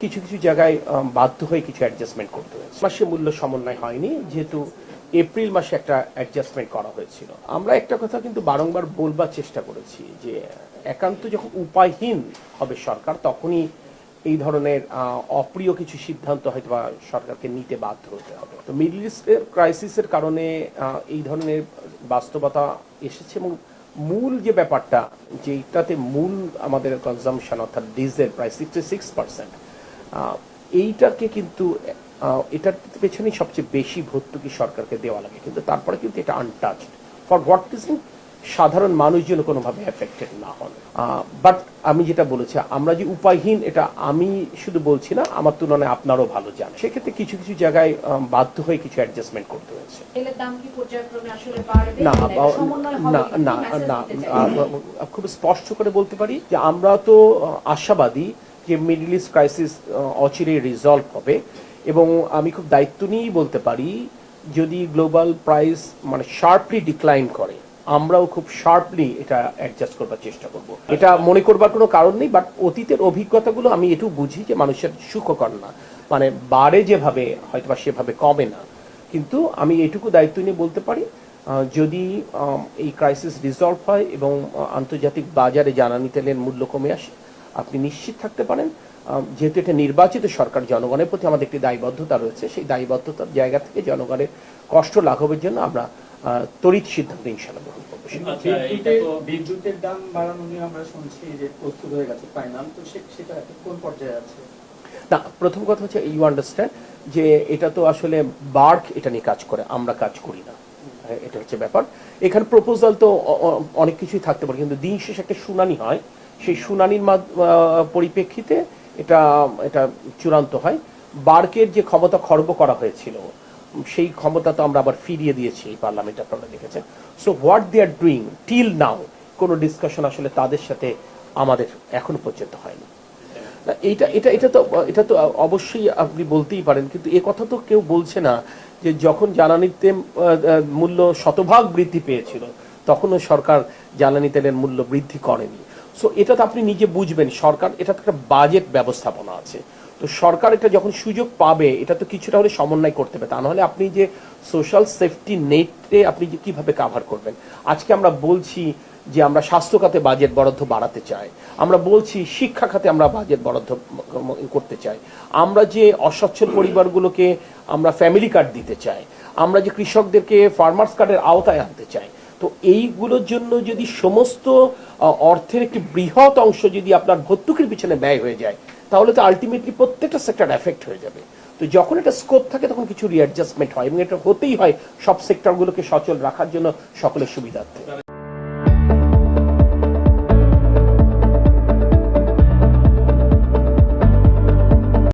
কিছু কিছু জায়গায় বাধ্য হয়ে কিছু অ্যাডজাস্টমেন্ট করতে হয়েছে। মাসে মূল্য সমন্বয় হয়নি, যেহেতু এপ্রিল মাসে একটা অ্যাডজাস্টমেন্ট করা হয়েছিল। আমরা একটা কথা কিন্তু বারংবার বলবার চেষ্টা করেছি যে একান্ত যখন উপায়হীন হবে সরকার, তখনই এই ধরনের অপ্রিয় কিছু সিদ্ধান্ত হয়তো বা সরকারকে নিতে বাধ্য হতে হবে। তো মিডল ইস্টের ক্রাইসিসের কারণে এই ধরনের বাস্তবতা এসেছে, এবং মূল যে ব্যাপারটা, যেটাতে মূল আমাদের কনজাম্পশন অর্থাৎ ডিজেল প্রায় 66%, এইটাকে কিন্তু এটার পেছনেই সবচেয়ে বেশি ভর্তুকি সরকারকে দেওয়া লাগে, কিন্তু তারপরে কিন্তু এটা আনটাচড। For what reason? সাধারণ মানুষ যেন কোনোভাবে এফেক্টেড না হন। বাট আমি যেটা বলেছি, আমরা যে উপায়হীন, এটা আমি শুধু বলছি না, আমার তুলনায় আপনারও ভালো জানেন। সেক্ষেত্রে কিছু কিছু জায়গায় বাধ্য হয়ে কিছু অ্যাডজাস্টমেন্ট করতে হয়েছে। না না না না, খুব স্পষ্ট করে বলতে পারি যে আমরা তো আশাবাদী যে মিডল ইস্ট ক্রাইসিস অচিরেই রিজলভ হবে, এবং আমি খুব দায়িত্ব নিয়েই বলতে পারি যদি গ্লোবাল প্রাইস মানে শার্পলি ডিক্লাইন করে, আমরাও খুব শার্পলি এটা অ্যাডজাস্ট করবার চেষ্টা করব। এটা মনে করবার কোনো কারণ নেই, বাট অতীতের অভিজ্ঞতাগুলো আমি এটুকু বুঝি যে মানুষের সুখকর না, মানে বাড়ে যেভাবে হয়তো বা সেভাবে কমে না। কিন্তু আমি এটুকু দায়িত্ব নিয়ে বলতে পারি যদি এই ক্রাইসিস রিজলভ হয় এবং আন্তর্জাতিক বাজারে জ্বালানি তেলের মূল্য কমে আসে, আপনি নিশ্চিত থাকতে পারেন, যেহেতু এটা নির্বাচিত সরকার, জনগণের প্রতি আমাদের একটি দায়বদ্ধতা রয়েছে, সেই দায়বদ্ধতার জায়গা থেকে জনগণের কষ্ট লাঘবের জন্য আমরা তড়িৎ সিদ্ধান্ত ইনশাআল্লাহ গ্রহণ করবো। বিদ্যুতের দাম বাড়ানো নিয়ে আমরা শুনছি যে প্রস্তুত হয়ে গেছে ফাইনাল, তো সেটা কোন পর্যায়ে আছে? না, প্রথম কথা হচ্ছে ইউ আন্ডারস্ট্যান্ড যে এটা তো আসলে বার্ক এটা নিয়ে কাজ করে, আমরা কাজ করি না, এটা হচ্ছে ব্যাপার। এখানে প্রপোজাল তো অনেক কিছুই থাকতে পারে, কিন্তু দিন শেষে একটা শুনানি হয়, সেই শুনানির পরিপ্রেক্ষিতে এটা এটা চূড়ান্ত হয়। বার্কের যে ক্ষমতা খর্ব করা হয়েছিল, সেই ক্ষমতা তো আমরা আবার ফিরিয়ে দিয়েছি এই পার্লামেন্টে, আপনারা দেখেছেন। So what they are doing till now, কোনো ডিসকাশন আসলে তাদের সাথে আমাদের এখনো পর্যন্ত হয়নি। এটা এটা এটা তো এটা তো অবশ্যই আপনি বলতেই পারেন, কিন্তু এ কথা তো কেউ বলছে না যে যখন জ্বালানি তেল মূল্য শতভাগ বৃদ্ধি পেয়েছিল, তখনও সরকার জ্বালানি তেলের মূল্য বৃদ্ধি করেনি। সো এটা তো আপনি নিজে বুঝবেন, সরকার এটা তো একটা বাজেট ব্যবস্থাপনা আছে, তো সরকার এটা যখন সুযোগ পাবে, এটা তো কিছুটা হলে সমন্বয় করতে হবে, তা নাহলে আপনি যে সোশ্যাল সেফটি নেটে আপনি যে কিভাবে কাভার করবেন। আজকে আমরা বলছি যে আমরা স্বাস্থ্য খাতে বাজেট বরাদ্দ বাড়াতে চাই, আমরা বলছি শিক্ষা খাতে আমরা বাজেট বরাদ্দ করতে চাই, আমরা যে অসচ্ছল পরিবারগুলোকে আমরা ফ্যামিলি কার্ড দিতে চাই, আমরা যে কৃষকদেরকে ফার্মার্স কার্ডের আওতায় আনতে চাই। তো এইগুলোর জন্য যদি সমস্ত অর্থের একটি বৃহৎ অংশ যদি আপনার ভর্তুকির পিছনে ব্যয় হয়ে যায়, তাহলে তো আলটিমেটলি প্রত্যেকটা সেক্টর এফেক্ট হয়ে যাবে। তো যখন এটা স্কোপ থাকে, তখন কিছু রিঅ্যাডজাস্টমেন্ট হয়, এবং এটা হতেই হয় সব সেক্টরগুলোকে সচল রাখার জন্য সকলের সুবিধার্থে।